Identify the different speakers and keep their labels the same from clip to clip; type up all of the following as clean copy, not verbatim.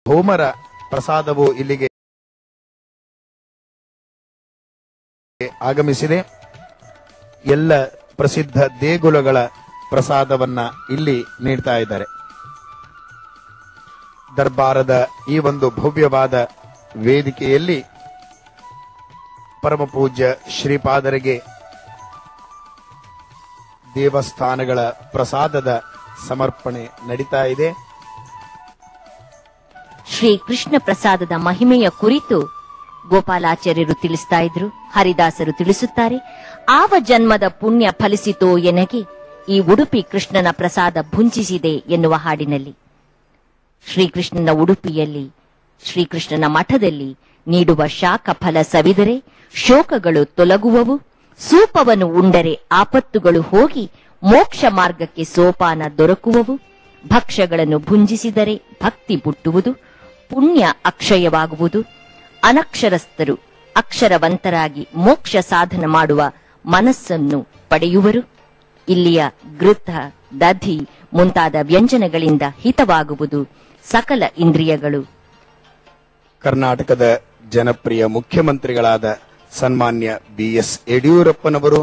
Speaker 1: ಭೌಮರ ಪ್ರಸಾದವು ಇಲ್ಲಿಗೆ ಆಗಮಿಸಿದೆ. ಎಲ್ಲ ಪ್ರಸಿದ್ಧ ದೇಗುಲಗಳ ಪ್ರಸಾದವನ್ನ ಇಲ್ಲಿ ನೀಡ್ತಾ ಇದ್ದಾರೆ. ದರ್ಬಾರದ ಈ ಒಂದು ಭವ್ಯವಾದ ವೇದಿಕೆಯಲ್ಲಿ ಪರಮಪೂಜ್ಯ ಶ್ರೀಪಾದರಿಗೆ ದೇವಸ್ಥಾನಗಳ ಪ್ರಸಾದದ ಸಮರ್ಪಣೆ ನಡೀತಾ ಇದೆ.
Speaker 2: ಶ್ರೀ ಕೃಷ್ಣ ಪ್ರಸಾದದ ಮಹಿಮೆಯ ಕುರಿತು ಗೋಪಾಲಾಚಾರ್ಯರು ತಿಳಿಸ್ತಾ ಇದ್ರು, ಹರಿದಾಸರು ತಿಳಿಸುತ್ತಾರೆ. ಆವ ಜನ್ಮದ ಪುಣ್ಯ ಫಲಿಸಿತೋ ಎನಗೆ ಈ ಉಡುಪಿ ಕೃಷ್ಣನ ಪ್ರಸಾದ ಭುಂಜಿಸಿದೆ ಎನ್ನುವ ಹಾಡಿನಲ್ಲಿ ಶ್ರೀಕೃಷ್ಣನ ಉಡುಪಿಯಲ್ಲಿ ಶ್ರೀಕೃಷ್ಣನ ಮಠದಲ್ಲಿ ನೀಡುವ ಶಾಖ ಫಲ ಸವಿದರೆ ಶೋಕಗಳು ತೊಲಗುವವು, ಸೂಪವನ್ನು ಉಂಡರೆ ಆಪತ್ತುಗಳು ಹೋಗಿ ಮೋಕ್ಷ ಮಾರ್ಗಕ್ಕೆ ಸೋಪಾನ ದೊರಕುವವು, ಭಕ್ಷ್ಯಗಳನ್ನು ಭುಂಜಿಸಿದರೆ ಭಕ್ತಿ ಬುಟ್ಟುವುದು, ಪುಣ್ಯ ಅಕ್ಷಯವಾಗುವುದು, ಅನಕ್ಷರಸ್ಥರು ಅಕ್ಷರವಂತರಾಗಿ ಮೋಕ್ಷ ಸಾಧನ ಮಾಡುವ ಮನಸ್ಸನ್ನು ಪಡೆಯುವರು. ಇಲ್ಲಿಯ ಘೃತ ದಧಿ ಮುಂತಾದ ವ್ಯಂಜನಗಳಿಂದ ಹಿತವಾಗುವುದು ಸಕಲ ಇಂದ್ರಿಯಗಳು.
Speaker 1: ಕರ್ನಾಟಕದ ಜನಪ್ರಿಯ ಮುಖ್ಯಮಂತ್ರಿಗಳಾದ ಸನ್ಮಾನ್ಯ BS ಯಡಿಯೂರಪ್ಪನವರು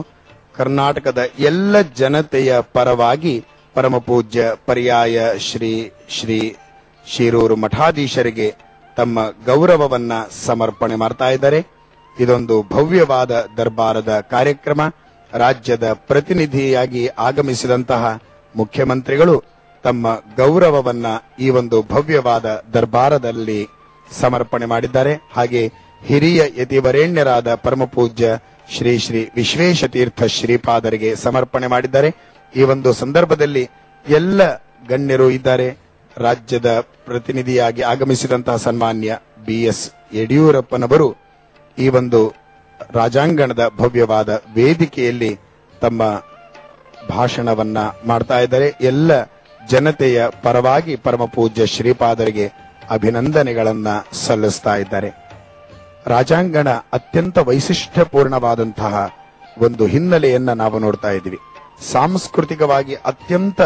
Speaker 1: ಕರ್ನಾಟಕದ ಎಲ್ಲ ಜನತೆಯ ಪರವಾಗಿ ಪರಮಪೂಜ್ಯ ಪರ್ಯಾಯ ಶ್ರೀ ಶಿರೂರು ಮಠಾಧೀಶರಿಗೆ ತಮ್ಮ ಗೌರವವನ್ನ ಸಮರ್ಪಣೆ ಮಾಡ್ತಾ ಇದ್ದಾರೆ. ಇದೊಂದು ಭವ್ಯವಾದ ದರ್ಬಾರದ ಕಾರ್ಯಕ್ರಮ. ರಾಜ್ಯದ ಪ್ರತಿನಿಧಿಯಾಗಿ ಆಗಮಿಸಿದಂತಹ ಮುಖ್ಯಮಂತ್ರಿಗಳು ತಮ್ಮ ಗೌರವವನ್ನ ಈ ಒಂದು ಭವ್ಯವಾದ ದರ್ಬಾರದಲ್ಲಿ ಸಮರ್ಪಣೆ ಮಾಡಿದ್ದಾರೆ. ಹಾಗೆ ಹಿರಿಯ ಯತಿವರೇಣ್ಯರಾದ ಪರಮಪೂಜ್ಯ ಶ್ರೀ ವಿಶ್ವೇಶತೀರ್ಥ ಶ್ರೀಪಾದರಿಗೆ ಸಮರ್ಪಣೆ ಮಾಡಿದ್ದಾರೆ. ಈ ಒಂದು ಸಂದರ್ಭದಲ್ಲಿ ಎಲ್ಲ ಗಣ್ಯರು ಇದ್ದಾರೆ. ರಾಜ್ಯದ ಪ್ರತಿನಿಧಿಯಾಗಿ ಆಗಮಿಸಿದಂತಹ ಸನ್ಮಾನ್ಯ BS ಯಡಿಯೂರಪ್ಪನವರು ಈ ಒಂದು ರಾಜಾಂಗಣದ ಭವ್ಯವಾದ ವೇದಿಕೆಯಲ್ಲಿ ತಮ್ಮ ಭಾಷಣವನ್ನ ಮಾಡ್ತಾ ಇದ್ದಾರೆ. ಎಲ್ಲ ಜನತೆಯ ಪರವಾಗಿ ಪರಮಪೂಜ್ಯ ಶ್ರೀಪಾದರಿಗೆ ಅಭಿನಂದನೆಗಳನ್ನ ಸಲ್ಲಿಸ್ತಾ ಇದ್ದಾರೆ. ರಾಜಾಂಗಣ ಅತ್ಯಂತ ವೈಶಿಷ್ಟ್ಯಪೂರ್ಣವಾದಂತಹ ಒಂದು ಹಿನ್ನೆಲೆಯನ್ನ ನಾವು ನೋಡ್ತಾ ಇದ್ದೀವಿ. ಸಾಂಸ್ಕೃತಿಕವಾಗಿ ಅತ್ಯಂತ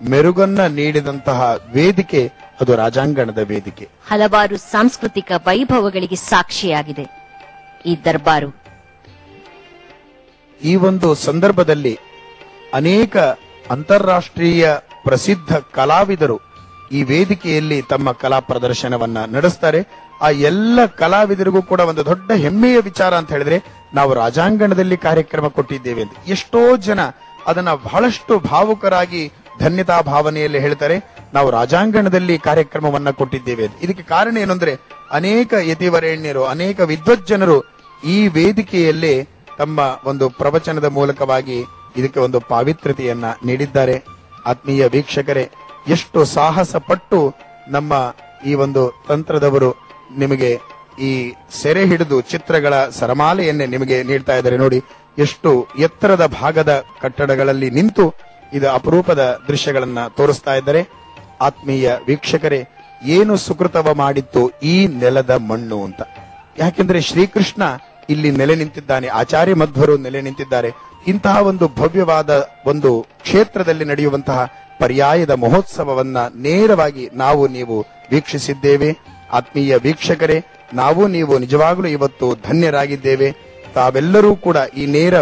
Speaker 1: ಮೆರುಗನ್ನ ನೀಡಿದಂತಹ ವೇದಿಕೆ ಅದು ರಾಜಾಂಗಣದ ವೇದಿಕೆ.
Speaker 2: ಹಲವಾರು ಸಾಂಸ್ಕೃತಿಕ ವೈಭವಗಳಿಗೆ ಸಾಕ್ಷಿಯಾಗಿದೆ ಈ ದರ್ಬಾರು.
Speaker 1: ಈ ಒಂದು ಸಂದರ್ಭದಲ್ಲಿ ಅನೇಕ ಅಂತಾರಾಷ್ಟ್ರೀಯ ಪ್ರಸಿದ್ಧ ಕಲಾವಿದರು ಈ ವೇದಿಕೆಯಲ್ಲಿ ತಮ್ಮ ಕಲಾ ಪ್ರದರ್ಶನವನ್ನ ನಡೆಸ್ತಾರೆ. ಆ ಎಲ್ಲ ಕಲಾವಿದರಿಗೂ ಕೂಡ ಒಂದು ದೊಡ್ಡ ಹೆಮ್ಮೆಯ ವಿಚಾರ ಅಂತ ಹೇಳಿದ್ರೆ ನಾವು ರಾಜಾಂಗಣದಲ್ಲಿ ಕಾರ್ಯಕ್ರಮ ಕೊಟ್ಟಿದ್ದೇವೆ ಅಂತ. ಎಷ್ಟೋ ಜನ ಅದನ್ನ ಬಹಳಷ್ಟು ಭಾವುಕರಾಗಿ ಧನ್ಯತಾ ಭಾವನೆಯಲ್ಲಿ ಹೇಳ್ತಾರೆ, ನಾವು ರಾಜಾಂಗಣದಲ್ಲಿ ಕಾರ್ಯಕ್ರಮವನ್ನ ಕೊಟ್ಟಿದ್ದೇವೆ ಅಂತ. ಇದಕ್ಕೆ ಕಾರಣ ಏನು ಅಂದ್ರೆ ಅನೇಕ ಯತಿವರೇಣ್ಯರು, ಅನೇಕ ವಿದ್ವಜ್ಜನರು ಈ ವೇದಿಕೆಯಲ್ಲೇ ತಮ್ಮ ಒಂದು ಪ್ರವಚನದ ಮೂಲಕವಾಗಿ ಇದಕ್ಕೆ ಒಂದು ಪಾವಿತ್ರ್ಯತೆಯನ್ನ ನೀಡಿದ್ದಾರೆ. ಆತ್ಮೀಯ ವೀಕ್ಷಕರೇ, ಎಷ್ಟು ಸಾಹಸ ಪಟ್ಟು ನಮ್ಮ ಈ ಒಂದು ತಂತ್ರದವರು ನಿಮಗೆ ಈ ಸೆರೆ ಹಿಡಿದು ಚಿತ್ರಗಳ ಸರಮಾಲೆಯನ್ನೇ ನಿಮಗೆ ನೀಡ್ತಾ ಇದ್ದಾರೆ. ನೋಡಿ, ಎಷ್ಟು ಎತ್ತರದ ಭಾಗದ ಕಟ್ಟಡಗಳಲ್ಲಿ ನಿಂತು ಇದು ಅಪರೂಪದ ದೃಶ್ಯಗಳನ್ನ ತೋರಿಸ್ತಾ ಇದ್ದಾರೆ. ಆತ್ಮೀಯ ವೀಕ್ಷಕರೇ, ಏನು ಸುಕೃತವ ಮಾಡಿತ್ತು ಈ ನೆಲದ ಮಣ್ಣು ಅಂತ. ಯಾಕೆಂದ್ರೆ ಶ್ರೀಕೃಷ್ಣ ಇಲ್ಲಿ ನೆಲೆ ನಿಂತಿದ್ದಾನೆ, ಆಚಾರ್ಯ ಮಧ್ವರು ನೆಲೆ ನಿಂತಿದ್ದಾರೆ. ಇಂತಹ ಒಂದು ಭವ್ಯವಾದ ಒಂದು ಕ್ಷೇತ್ರದಲ್ಲಿ ನಡೆಯುವಂತಹ ಪರ್ಯಾಯದ ಮಹೋತ್ಸವವನ್ನ ನೇರವಾಗಿ ನಾವು ನೀವು ವೀಕ್ಷಿಸಿದ್ದೇವೆ. ಆತ್ಮೀಯ ವೀಕ್ಷಕರೇ, ನಾವು ನೀವು ನಿಜವಾಗಲೂ ಇವತ್ತು ಧನ್ಯರಾಗಿದ್ದೇವೆ. ತಾವೆಲ್ಲರೂ ಕೂಡ ಈ ನೇರ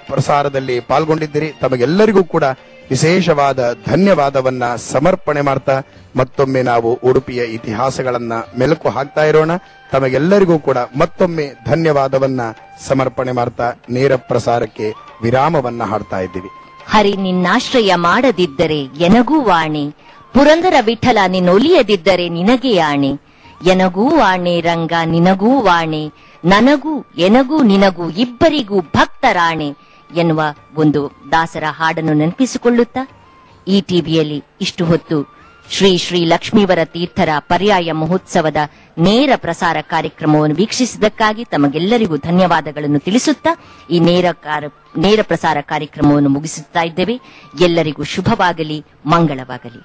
Speaker 1: ಪ್ರಸಾರದಲ್ಲಿ ಪಾಲ್ಗೊಂಡಿದ್ದೀರಿ. ತಮಗೆಲ್ಲರಿಗೂ ಕೂಡ ವಿಶೇಷವಾದ ಧನ್ಯವಾದವನ್ನ ಸಮರ್ಪಣೆ ಮಾಡ್ತಾ ಮತ್ತೊಮ್ಮೆ ನಾವು ಉಡುಪಿಯ ಇತಿಹಾಸಗಳನ್ನ ಮೆಲುಕು ಹಾಕ್ತಾ ಇರೋಣ. ತಮಗೆಲ್ಲರಿಗೂ ಕೂಡ ಮತ್ತೊಮ್ಮೆ ಧನ್ಯವಾದವನ್ನ ಸಮರ್ಪಣೆ ಮಾಡ್ತಾ ನೇರ ಪ್ರಸಾರಕ್ಕೆ ವಿರಾಮವನ್ನ ಹಾಡ್ತಾ ಇದ್ದೀವಿ.
Speaker 2: ಹರಿ ನಿನ್ನಾಶ್ರಯ ಮಾಡದಿದ್ದರೆ ಎನಗೂ ವಾಣೆ, ಪುರಂದರ ವಿಠಲ ನಿನ್ನೊಲಿಯದಿದ್ದರೆ ನಿನಗೆ ಆಣೆ, ಎನಗೂ ವಾಣೆ ರಂಗ ನಿನಗೂ ವಾಣೆ, ನನಗೂ ಎನಗೂ ನಿನಗೂ ಇಬ್ಬರಿಗೂ ಭಕ್ತರಾಣೆ ಎನ್ನುವ ಒಂದು ದಾಸರ ಹಾಡನ್ನು ನೆನಪಿಸಿಕೊಳ್ಳುತ್ತಾ ಈ ಟಿವಿಯಲ್ಲಿ ಇಷ್ಟು ಹೊತ್ತು ಶ್ರೀ ಲಕ್ಷ್ಮೀವರ ತೀರ್ಥರ ಪರ್ಯಾಯ ಮಹೋತ್ಸವದ ನೇರ ಪ್ರಸಾರ ಕಾರ್ಯಕ್ರಮವನ್ನು ವೀಕ್ಷಿಸಿದ್ದಕ್ಕಾಗಿ ತಮಗೆಲ್ಲರಿಗೂ ಧನ್ಯವಾದಗಳನ್ನು ತಿಳಿಸುತ್ತಾ ಈ ನೇರ ಪ್ರಸಾರ ಕಾರ್ಯಕ್ರಮವನ್ನು ಮುಗಿಸುತ್ತಾ ಇದ್ದೇವೆ. ಎಲ್ಲರಿಗೂ ಶುಭವಾಗಲಿ, ಮಂಗಳವಾಗಲಿ.